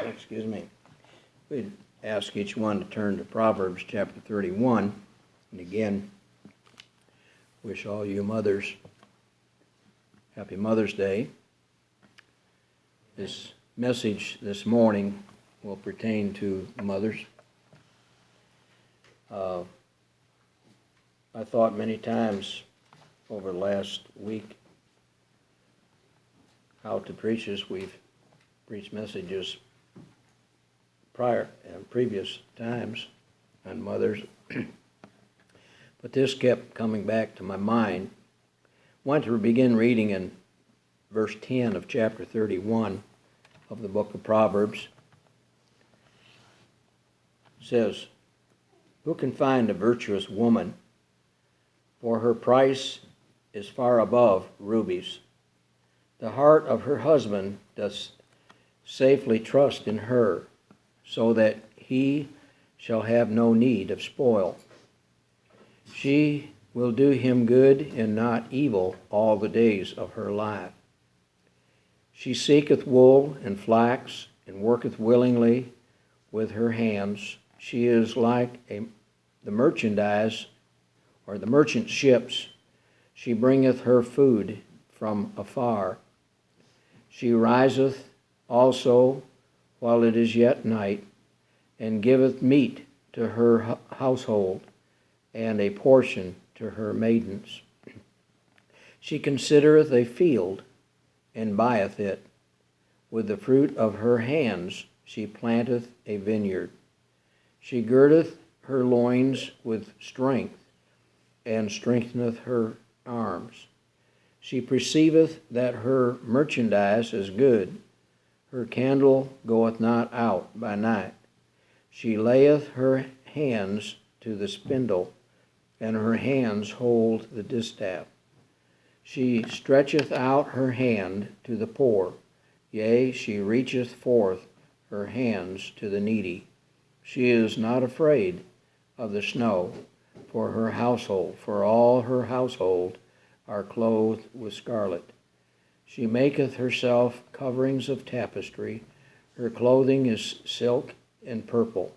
Excuse me. We'd ask each one to turn to Proverbs chapter 31. And again, wish all you mothers happy Mother's Day. This message this morning will pertain to mothers. I thought many times over the last week how to preach this. We've preached messages prior and previous times on mothers, but this kept coming back to my mind. I want to begin reading in verse 10 of chapter 31 of the book of Proverbs. It says, "Who can find a virtuous woman? For her price is far above rubies. The heart of her husband doth safely trust in her, so that he shall have no need of spoil. She will do him good and not evil all the days of her life. She seeketh wool and flax, and worketh willingly with her hands. She is like the merchandise, or the merchant ships. She bringeth her food from afar. She riseth also while it is yet night, and giveth meat to her household, and a portion to her maidens. She considereth a field, and buyeth it. With the fruit of her hands she planteth a vineyard. She girdeth her loins with strength, and strengtheneth her arms. She perceiveth that her merchandise is good. Her candle goeth not out by night. She layeth her hands to the spindle, and her hands hold the distaff. She stretcheth out her hand to the poor, yea, she reacheth forth her hands to the needy. She is not afraid of the snow for her household, for all her household are clothed with scarlet. She maketh herself coverings of tapestry. Her clothing is silk and purple.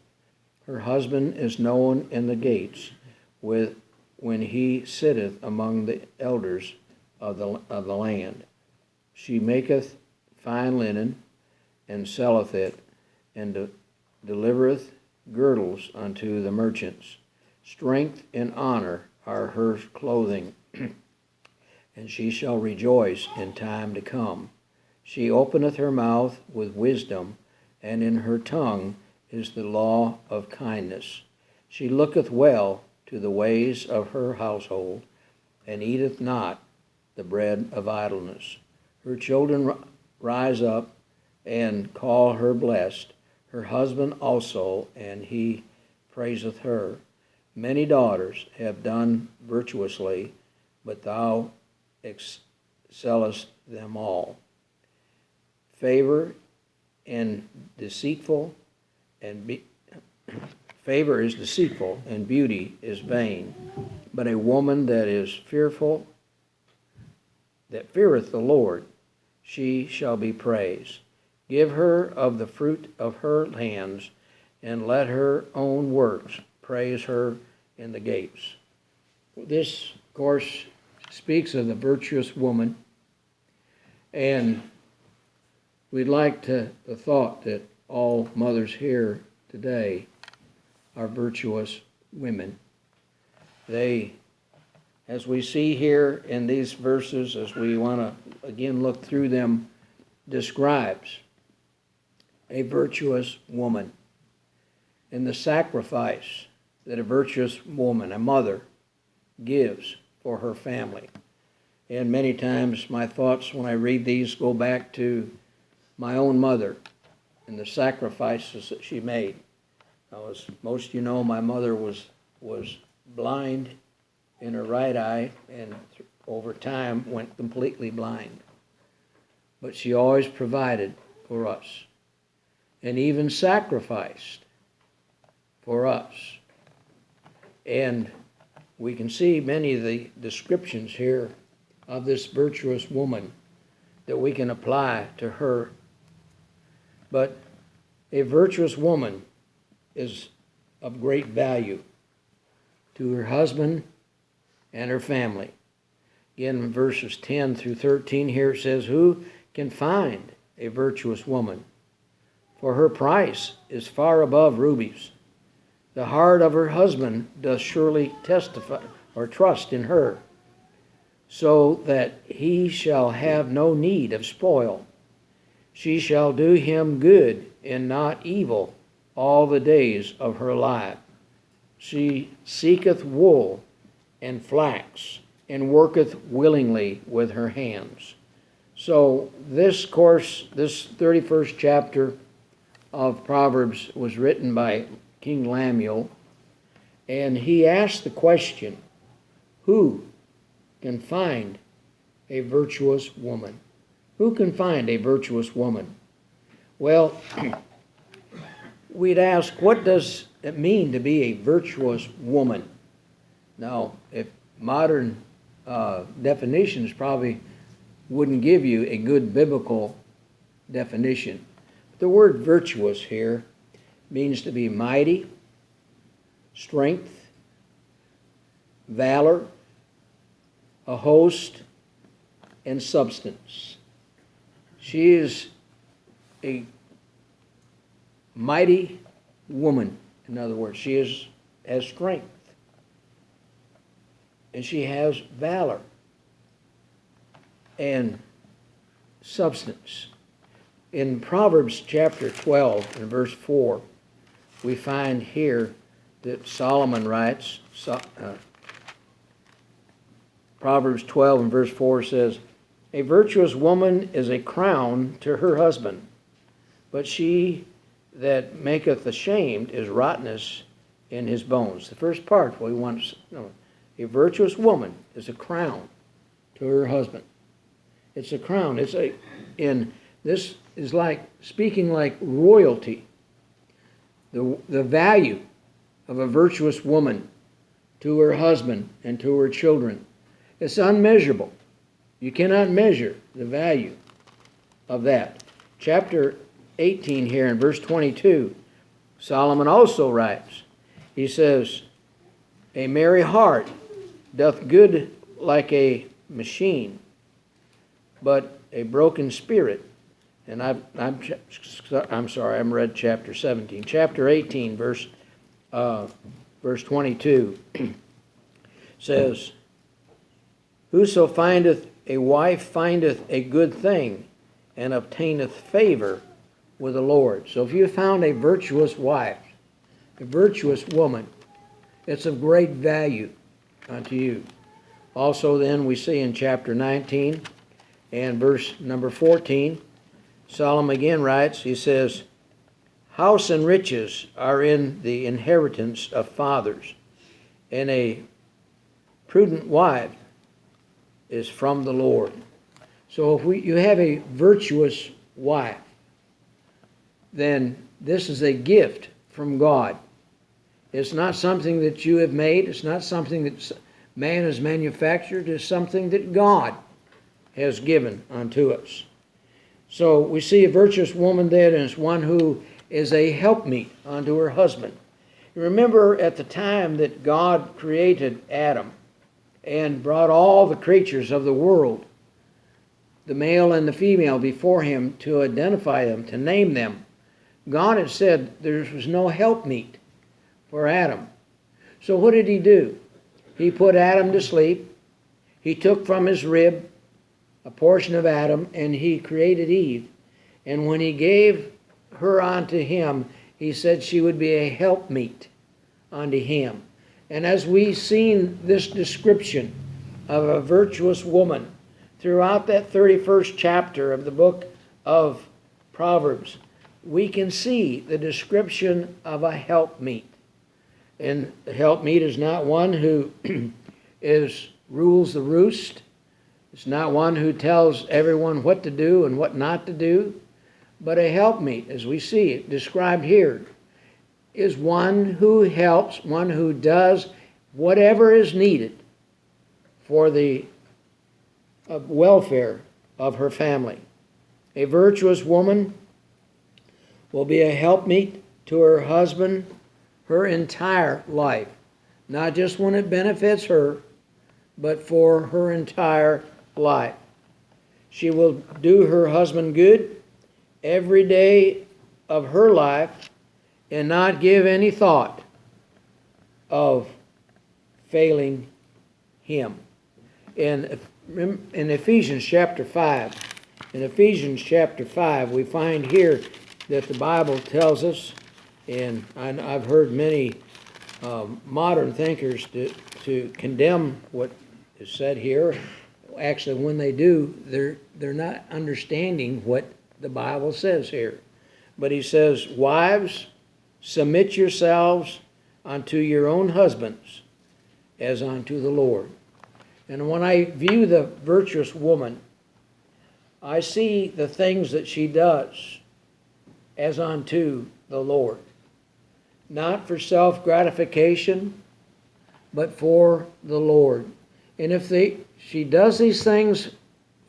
Her husband is known in the gates, when he sitteth among the elders of the land. She maketh fine linen, and selleth it, and delivereth girdles unto the merchants. Strength and honor are her clothing, and she shall rejoice in time to come. She openeth her mouth with wisdom, and in her tongue is the law of kindness. She looketh well to the ways of her household, and eateth not the bread of idleness. Her children rise up and call her blessed, her husband also, and he praiseth her. Many daughters have done virtuously, but thou excellest them all. Favor is deceitful, and beauty is vain. But a woman that feareth the Lord, she shall be praised. Give her of the fruit of her hands, and let her own works praise her in the gates." This, of course, speaks of the virtuous woman, and we'd like the thought that all mothers here today are virtuous women. They, as we see here in these verses, as we want to again look through them, describes a virtuous woman and the sacrifice that a virtuous woman, a mother, gives for her family. And many times my thoughts when I read these go back to my own mother and the sacrifices that she made. Now, as most of you know, my mother was blind in her right eye, and over time went completely blind. But she always provided for us, and even sacrificed for us. And we can see many of the descriptions here of this virtuous woman that we can apply to her But a virtuous woman is of great value to her husband and her family. Again, in verses 10 through 13 here it says, "Who can find a virtuous woman? For her price is far above rubies. The heart of her husband doth surely testify or trust in her, so that he shall have no need of spoil. She shall do him good and not evil all the days of her life. She seeketh wool and flax, and worketh willingly with her hands." So this 31st chapter of Proverbs was written by King Lemuel, and he asked the question, who can find a virtuous woman? Who can find a virtuous woman? Well, we'd ask, what does it mean to be a virtuous woman? Now, if modern definitions probably wouldn't give you a good biblical definition. The word virtuous here means to be mighty, strength, valor, a host, and substance. She is a mighty woman. In other words, she has strength, and she has valor and substance. In Proverbs chapter 12 and verse 4, we find here that Solomon writes, Proverbs 12 and verse 4 says, "A virtuous woman is a crown to her husband, but she that maketh ashamed is rottenness in his bones." The first part we want to know, a virtuous woman is a crown to her husband. It's a crown. This is like speaking like royalty. The value of a virtuous woman to her husband and to her children. It's unmeasurable. You cannot measure the value of that. Chapter 18 here in verse 22, Solomon also writes, he says, "A merry heart doth good like a machine, but a broken spirit," and I'm sorry, I haven't read chapter 17. Chapter 18, verse 22 says, "Whoso findeth a wife findeth a good thing, and obtaineth favor with the Lord." So if you found a virtuous wife, a virtuous woman, it's of great value unto you. Also then we see in chapter 19 and verse number 14, Solomon again writes, he says, "House and riches are in the inheritance of fathers, and a prudent wife is from the Lord." So if you have a virtuous wife, then this is a gift from God. It's not something that you have made. It's not something that man has manufactured. It's something that God has given unto us. So we see a virtuous woman then as one who is a helpmeet unto her husband. Remember at the time that God created Adam and brought all the creatures of the world, the male and the female, before him to identify them, to name them, God had said there was no helpmeet for Adam. So what did he do? He put Adam to sleep. He took from his rib a portion of Adam, and he created Eve. And when he gave her unto him, he said she would be a helpmeet unto him. And as we've seen this description of a virtuous woman throughout that 31st chapter of the book of Proverbs, we can see the description of a helpmeet. And the helpmeet is not one who rules the roost. It's not one who tells everyone what to do and what not to do. But a helpmeet, as we see it described here, is one who helps, one who does whatever is needed for the welfare of her family. A virtuous woman will be a helpmeet to her husband her entire life. Not just when it benefits her, but for her entire life. She will do her husband good every day of her life and not give any thought of failing him. In Ephesians chapter 5, we find here that the Bible tells us, and I've heard many modern thinkers to condemn what is said here. Actually, when they do, they're not understanding what the Bible says here. But he says, "Wives, submit yourselves unto your own husbands, as unto the Lord." And when I view the virtuous woman, I see the things that she does as unto the Lord. Not for self-gratification, but for the Lord. And if she does these things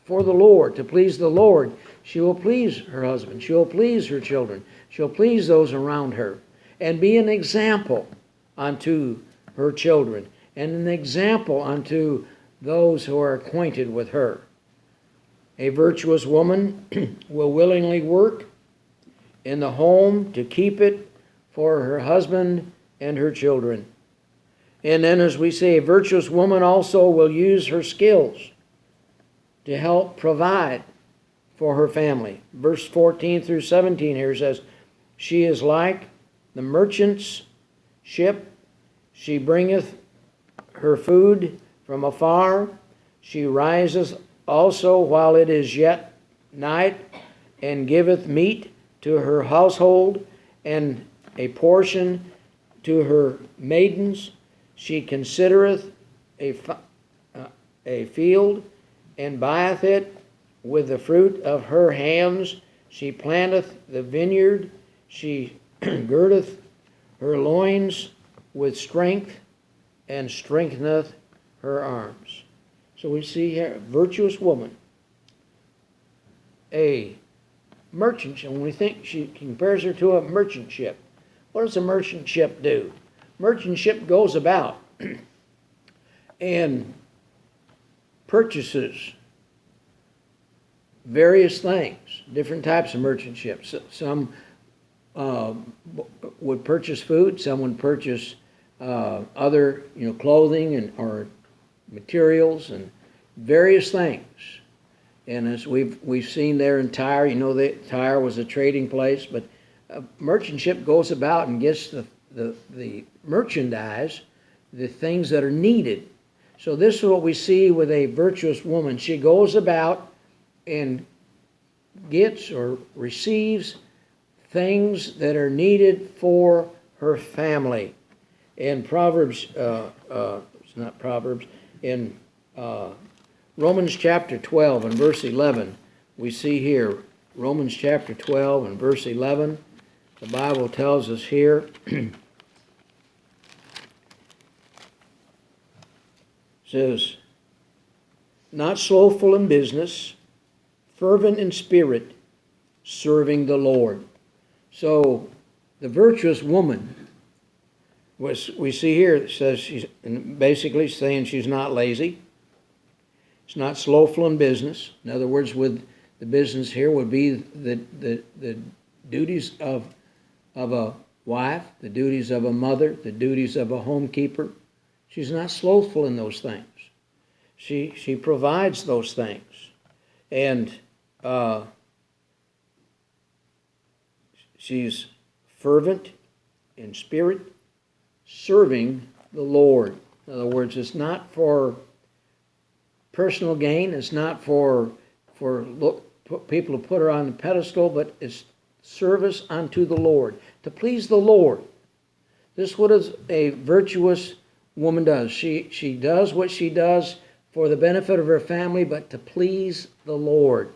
for the Lord, to please the Lord, she will please her husband. She will please her children. She'll please those around her. And be an example unto her children. And an example unto those who are acquainted with her. A virtuous woman will willingly work in the home to keep it for her husband and her children. And then, as we say, a virtuous woman also will use her skills to help provide for her family. Verse 14 through 17 here says, "She is like the merchant's ship. She bringeth her food from afar. She riseth also while it is yet night, and giveth meat to her household, and a portion to her maidens. She considereth a field, and buyeth it with the fruit of her hands. She planteth the vineyard. She girdeth her loins with strength, and strengtheneth her arms." So we see here, virtuous woman, a merchant ship. When we think, she compares her to a merchant ship. What does a merchant ship do? Merchant ship goes about and purchases various things, different types of merchant ships. Some would purchase food, some would purchase other, clothing or materials and various things. And as we've seen there in Tyre, that Tyre was a trading place, but a merchant ship goes about and gets the merchandise, the things that are needed. So this is what we see with a virtuous woman. She goes about and gets or receives things that are needed for her family. In Proverbs, it's not Proverbs, in Romans chapter 12 and verse 11, we see here, Romans chapter 12 and verse 11, the Bible tells us here, says, "Not slothful in business, fervent in spirit, serving the Lord." So the virtuous woman, we see here, it says she's basically saying she's not lazy. It's not slothful in business. In other words, with the business here would be the duties of a wife, the duties of a mother, the duties of a homekeeper. She's not slothful in those things. She provides those things. And she's fervent in spirit, serving the Lord. In other words, it's not for personal gain. It's not for people to put her on the pedestal, but it's service unto the Lord, to please the Lord. This is what a virtuous woman does. She does what she does for the benefit of her family, but to please the Lord.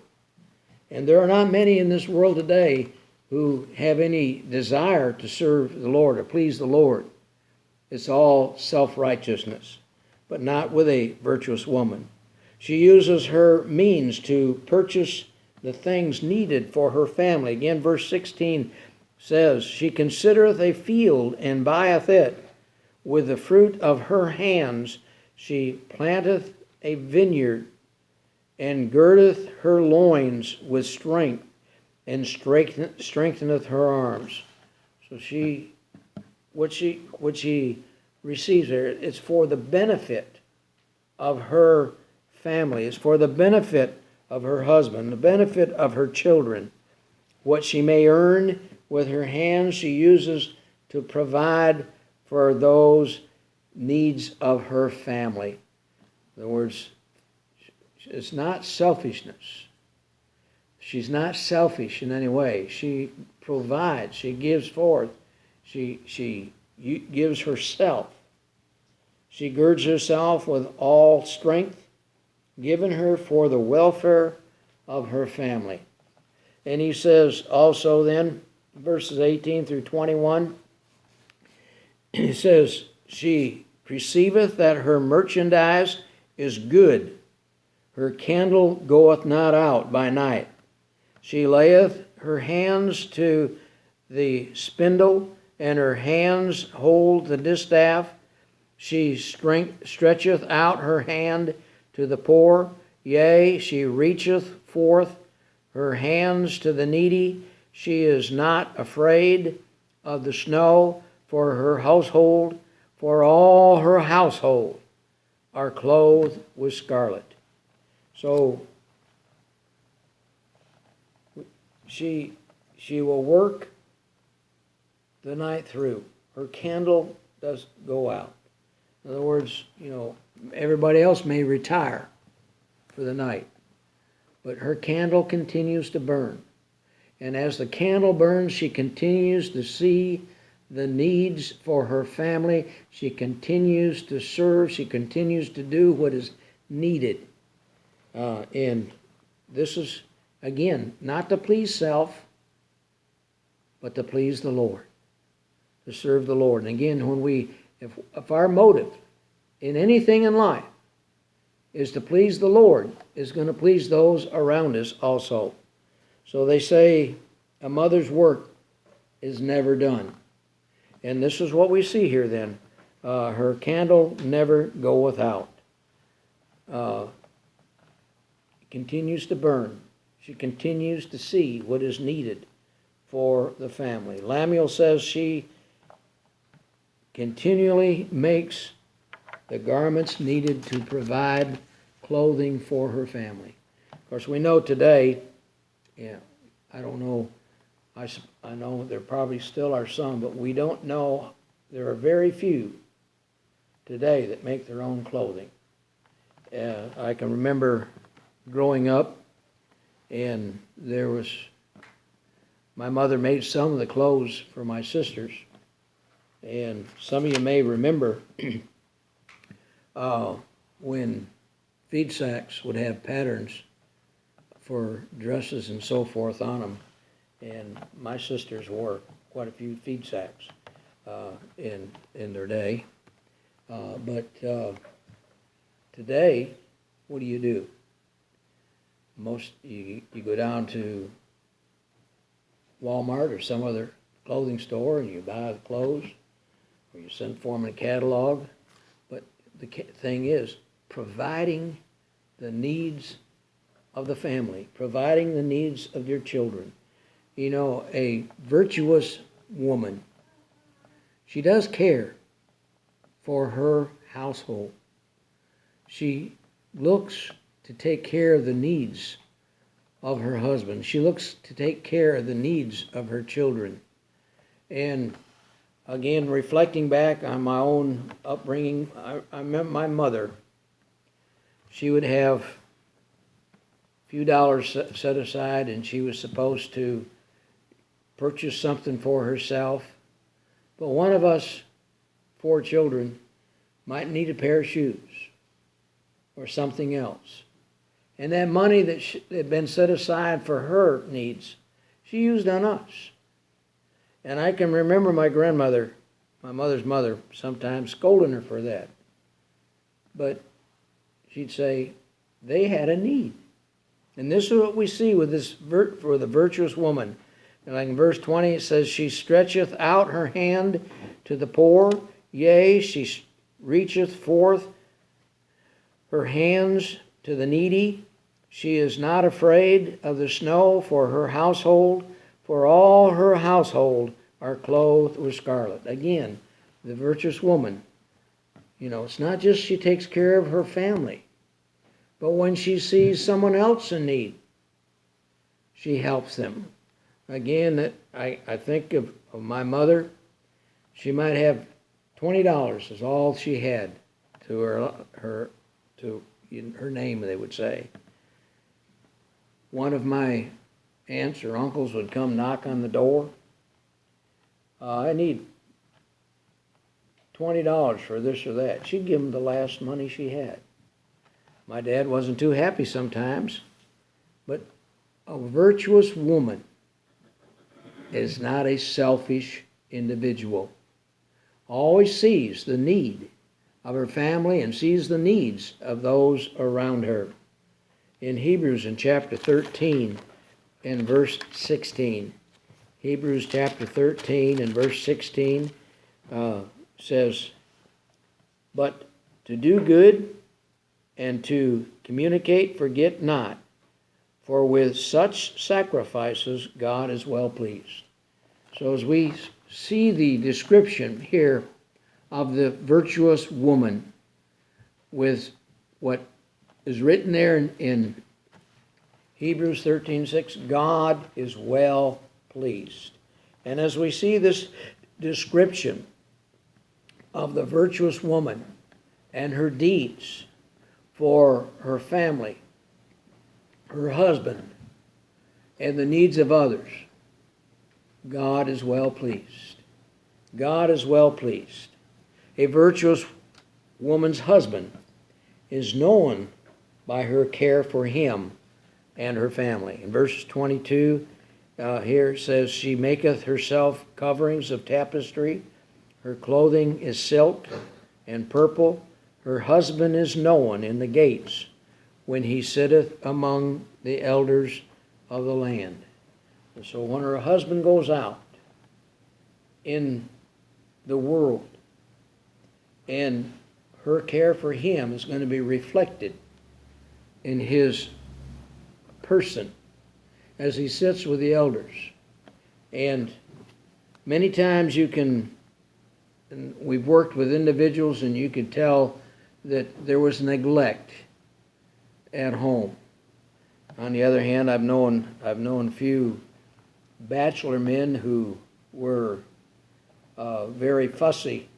And there are not many in this world today who have any desire to serve the Lord or please the Lord. It's all self-righteousness, but not with a virtuous woman. She uses her means to purchase the things needed for her family. Again, verse 16, says, she considereth a field and buyeth it. With the fruit of her hands she planteth a vineyard, and girdeth her loins with strength, and strengtheneth her arms. So what she receives there, it's for the benefit of her family. It's for the benefit of her husband, the benefit of her children. What she may earn with her hands, she uses to provide for those needs of her family. In other words, it's not selfishness. She's not selfish in any way. She provides. She gives forth. She gives herself. She girds herself with all strength given her for the welfare of her family. And he says also then, verses 18 through 21, he says, she perceiveth that her merchandise is good. Her candle goeth not out by night. She layeth her hands to the spindle, and her hands hold the distaff. She stretcheth out her hand to the poor. Yea, she reacheth forth her hands to the needy. She is not afraid of the snow for her household, for all her household are clothed with scarlet. So she will work the night through. Her candle does go out. In other words, everybody else may retire for the night, but her candle continues to burn. And as the candle burns, she continues to see the needs for her family. She continues to serve. She continues to do what is needed. And this is, again, not to please self, but to please the Lord, to serve the Lord. And again, if our motive in anything in life is to please the Lord, is going to please those around us also. So they say a mother's work is never done. And this is what we see here then. Her candle never goeth out. It continues to burn. She continues to see what is needed for the family. Lemuel says she continually makes the garments needed to provide clothing for her family. Of course, we know today, I don't know, I know there probably still are some, but we don't know, there are very few today that make their own clothing. I can remember growing up, and my mother made some of the clothes for my sisters, and some of you may remember when feed sacks would have patterns for dresses and so forth on them, and my sisters wore quite a few feed sacks in their day. But today, what do? You go down to Walmart or some other clothing store and you buy the clothes, or you send for them in a catalog. But the thing is, providing the needs of the family, providing the needs of your children. A virtuous woman, she does care for her household. She looks to take care of the needs of her husband. She looks to take care of the needs of her children. And again, reflecting back on my own upbringing, I remember my mother, she would have a few dollars set aside, and she was supposed to purchase something for herself. But one of us 4 children might need a pair of shoes or something else. And that money that had been set aside for her needs, she used on us. And I can remember my grandmother, my mother's mother, sometimes scolding her for that. But she'd say, they had a need. And this is what we see with for the virtuous woman. Like in verse 20, it says, she stretcheth out her hand to the poor, yea, she reacheth forth her hands to the needy. She is not afraid of the snow for her household, for all her household are clothed with scarlet. Again, the virtuous woman, it's not just she takes care of her family, but when she sees someone else in need, she helps them. Again, I think of my mother. She might have $20 is all she had to her name, they would say. One of my aunts or uncles would come knock on the door. I need $20 for this or that. She'd give them the last money she had. My dad wasn't too happy sometimes, but a virtuous woman is not a selfish individual. Always sees the need of her family and sees the needs of those around her. In Hebrews in chapter 13 and verse 16, Hebrews chapter 13 and verse 16 says, but to do good and to communicate forget not, for with such sacrifices God is well pleased. So as we see the description here of the virtuous woman with what is written there in Hebrews 13:6, God is well pleased. And as we see this description of the virtuous woman and her deeds for her family, her husband, and the needs of others, God is well pleased. God is well pleased. A virtuous woman's husband is known by her care for him and her family. In verse 22, here it says, she maketh herself coverings of tapestry. Her clothing is silk and purple. Her husband is known in the gates when he sitteth among the elders of the land. And so when her husband goes out in the world, and her care for him is going to be reflected in his person as he sits with the elders. And many times and we've worked with individuals, and you could tell that there was neglect at home. On the other hand, I've known few bachelor men who were very fussy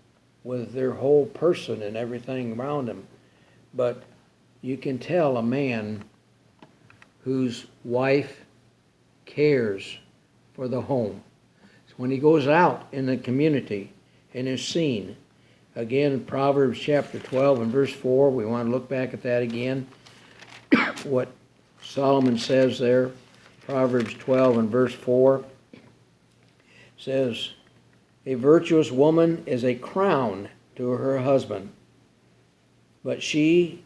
with their whole person and everything around them. But you can tell a man whose wife cares for the home. So when he goes out in the community and is seen, again, Proverbs chapter 12 and verse 4, we want to look back at that again. What Solomon says there, Proverbs 12 and verse 4, says, a virtuous woman is a crown to her husband, but she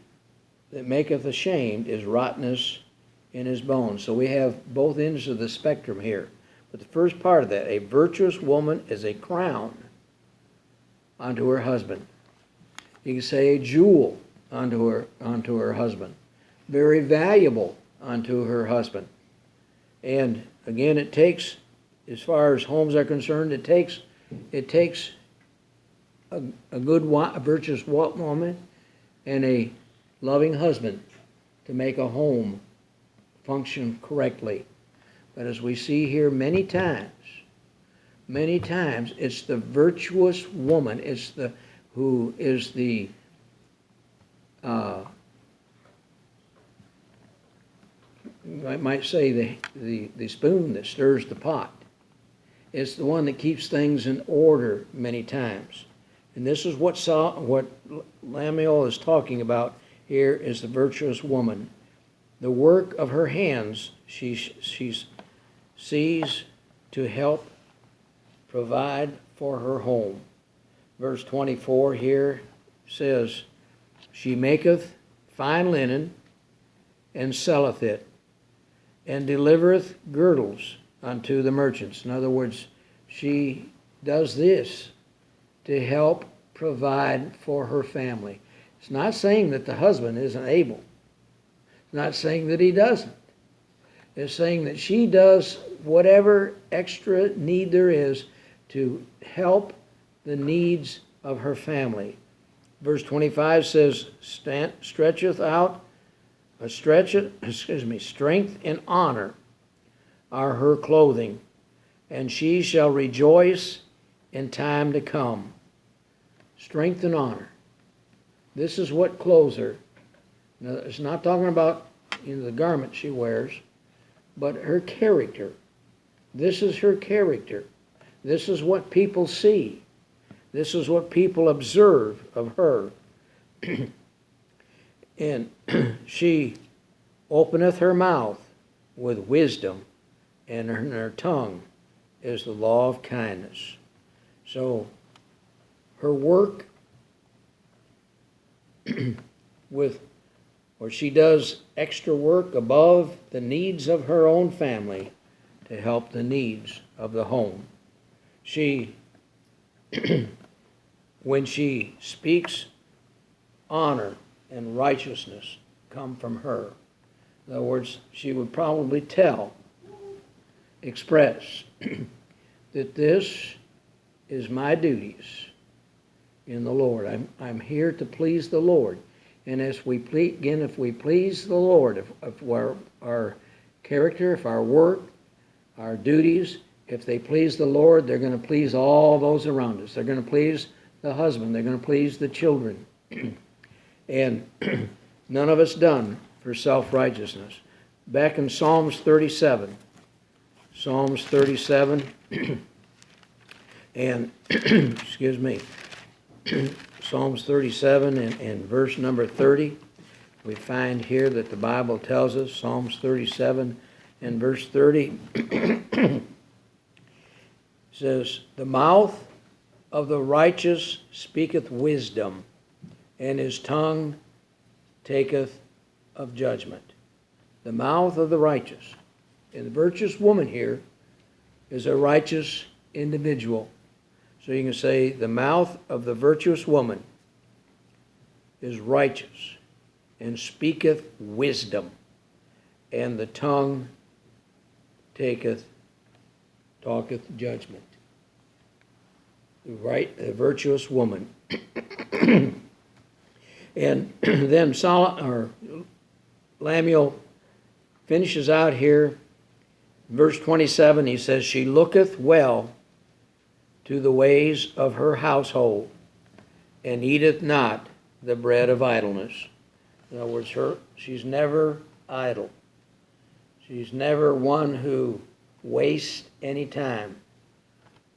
that maketh ashamed is rottenness in his bones. So we have both ends of the spectrum here. But the first part of that, a virtuous woman is a crown unto her husband. You can say a jewel unto her husband. Very valuable unto her husband. And again, it takes, as far as homes are concerned, it takes a virtuous woman and a loving husband to make a home function correctly. But as we see here many times, it's the virtuous woman, who is the I might say the spoon that stirs the pot. It's the one that keeps things in order many times. And this is what Lemuel is talking about here, is the virtuous woman. The work of her hands she sees to help provide for her home. Verse 24 here says, she maketh fine linen and selleth it, and delivereth girdles unto the merchants. In other words, she does this to help provide for her family. It's not saying that the husband isn't able. It's not saying that he doesn't. It's saying that she does whatever extra need there is to help the needs of her family. Verse 25 says, strength and honor are her clothing, and she shall rejoice in time to come. Strength and honor. This is what clothes her. Now, it's not talking about the garment she wears, but her character. This is her character. This is what people see. This is what people observe of her. And she openeth her mouth with wisdom, and in her tongue is the law of kindness. So her work she does extra work above the needs of her own family to help the needs of the home. She, when she speaks, honor and righteousness come from her. In other words, she would probably express that this is my duties in the Lord. I'm here to please the Lord. And as we if we please the Lord, if our character, if our work, our duties, if they please the Lord, they're going to please all those around us. They're going to please the husband. They're going to please the children. And none of it's done for self-righteousness. Back in Psalms 37. Psalms 37 and excuse me. Psalms 37 and verse number 30, we find here that the Bible tells us, Psalms 37 and verse 30, says, the mouth of the righteous speaketh wisdom, and his tongue taketh of judgment. The mouth of the righteous. And the virtuous woman here is a righteous individual. So you can say the mouth of the virtuous woman is righteous and speaketh wisdom, and the tongue talketh judgment. The virtuous woman. And then Lemuel finishes out here, verse 27, he says, she looketh well to the ways of her household, and eateth not the bread of idleness. In other words, she's never idle. She's never one who wastes any time.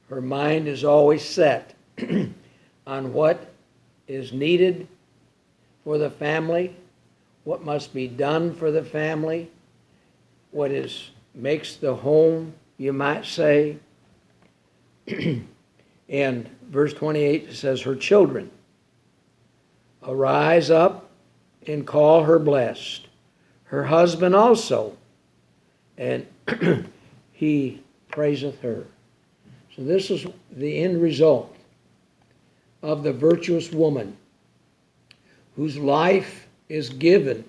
Her mind is always set on what is needed for the family, what must be done for the family, what makes the home, you might say. And verse 28 says, her children arise up and call her blessed. Her husband also, and he praiseth her. So this is the end result of the virtuous woman whose life is given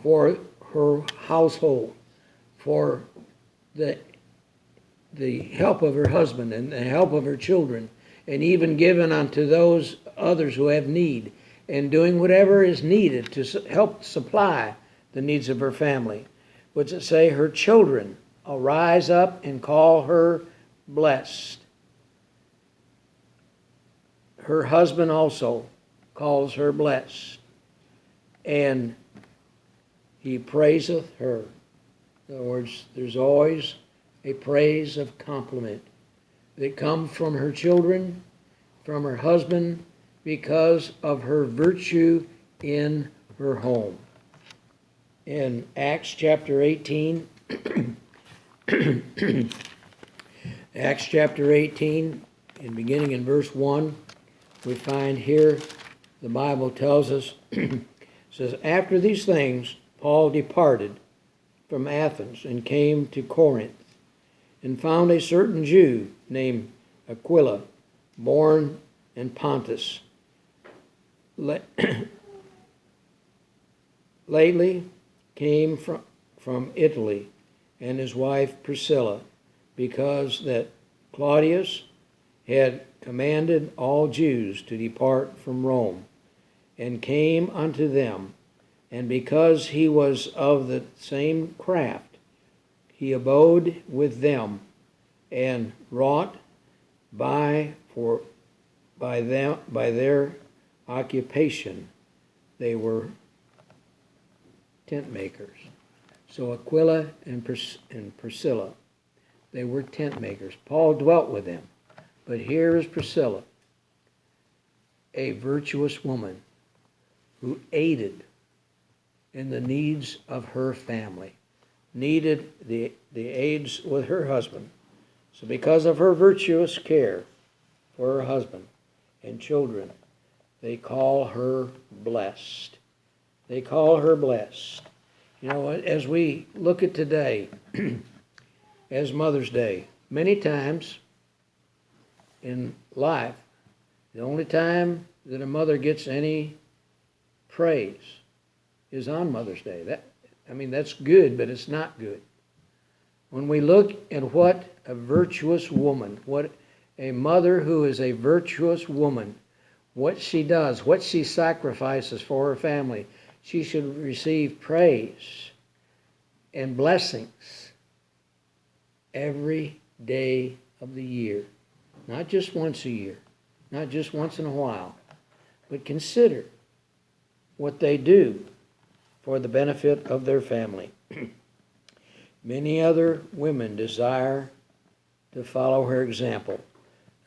for her household, for the help of her husband and the help of her children, and even given unto those others who have need, and doing whatever is needed to help supply the needs of her family. Would it say her children arise up and call her blessed? Her husband also calls her blessed, and he praiseth her. In other words, there's always a praise of compliment that comes from her children, from her husband, because of her virtue in her home. In Acts chapter 18, Acts chapter 18, and beginning in verse 1, we find here, the Bible tells us, says, after these things, Paul departed from Athens and came to Corinth. and found a certain Jew named Aquila, born in Pontus, lately came from Italy, and his wife Priscilla, because that Claudius had commanded all Jews to depart from Rome, and came unto them, and because he was of the same craft, he abode with them, and wrought by their occupation. They were tent makers. So Aquila and Priscilla, they were tent makers. Paul dwelt with them. But here is Priscilla, a virtuous woman who aided in the needs of her family, needed the aids with her husband. So because of her virtuous care for her husband and children, they call her blessed. They call her blessed. You know, as we look at today, as Mother's Day, many times in life, the only time that a mother gets any praise is on Mother's Day. That's good, but it's not good. When we look at what a virtuous woman, what a mother who is a virtuous woman, what she does, what she sacrifices for her family, she should receive praise and blessings every day of the year. Not just once a year, not just once in a while, but consider what they do for the benefit of their family. Many other women desire to follow her example.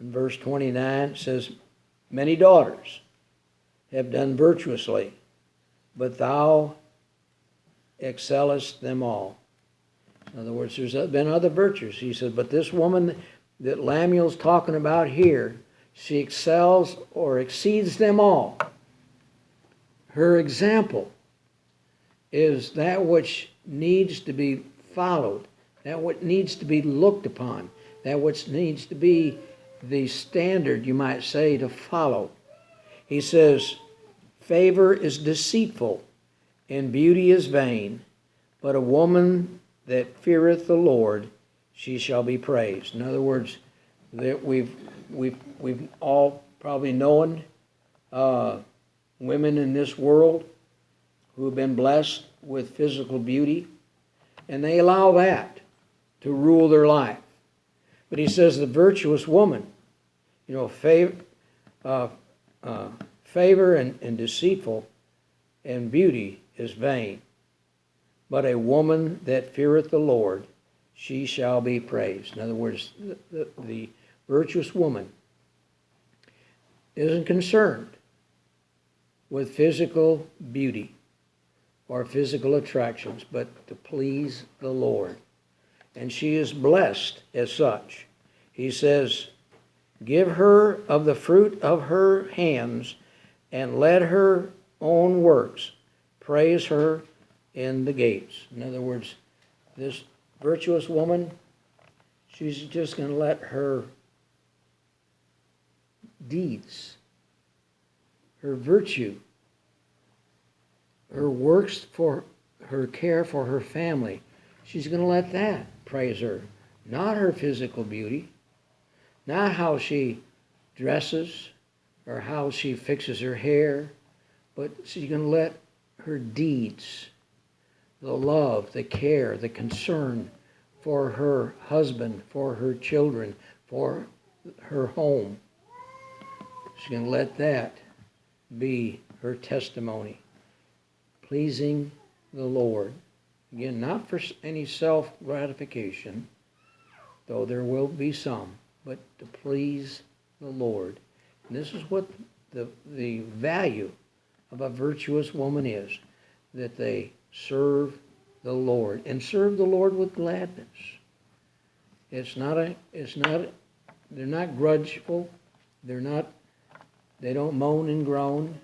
In verse 29 it says, many daughters have done virtuously, but thou excellest them all. In other words, there's been other virtues. He said, but this woman that Lemuel's talking about here, she excels or exceeds them all. Her example is that which needs to be followed, that what needs to be looked upon, that which needs to be the standard, you might say, to follow. He says, favor is deceitful, and beauty is vain, but a woman that feareth the Lord, she shall be praised. In other words, that we've all probably known women in this world who have been blessed with physical beauty, and they allow that to rule their life. But he says the virtuous woman, favor and deceitful and beauty is vain. But a woman that feareth the Lord, she shall be praised. In other words, the virtuous woman isn't concerned with physical beauty or physical attractions, but to please the Lord. And she is blessed as such. He says, give her of the fruit of her hands, and let her own works praise her in the gates. In other words, this virtuous woman, she's just going to let her deeds, her virtue, her works for her care for her family, she's going to let that praise her. Not her physical beauty, not how she dresses or how she fixes her hair, but she's going to let her deeds, the love, the care, the concern for her husband, for her children, for her home, she's going to let that be her testimony. Pleasing the Lord. Again, not for any self-gratification, though there will be some, but to please the Lord. And this is what the value of a virtuous woman is, that they serve the Lord, and serve the Lord with gladness. They're not grudgeful, they don't moan and groan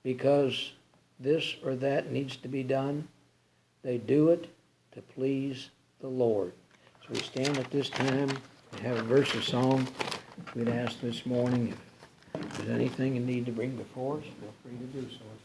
because this or that needs to be done. They do it to please the Lord. So we stand at this time and have a verse of song. We'd ask this morning if there's anything you need to bring before us, feel free to do so.